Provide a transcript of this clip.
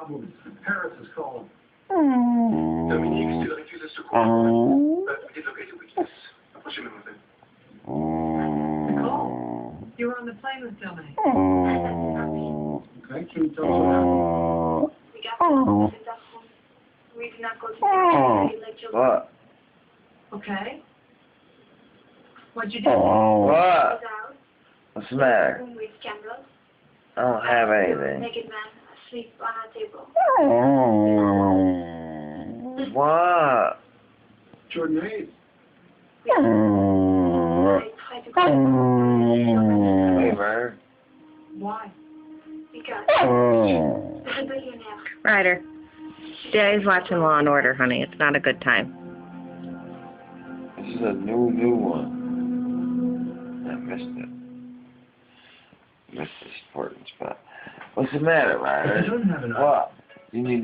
problem. Paris is calling. Dominique still refuses to cooperate, but we dislocate a weakness. Approchez, mademoiselle. Nicole, you were on the plane with Dominique. Okay, can you tell us what happened? We did not go to the What? Okay. What'd you do? What? What's the matter? With candles. I don't have anything. Naked man asleep on a table. What? Jordan Hayes. I tried to call him. Hey, Ryder. Why? Because the billionaire. Ryder, Daddy's watching Law and Order, honey. It's not a good time. This is a new one. I missed it. Missed this important spot. What's the matter, Ryder? I don't have an What? You need to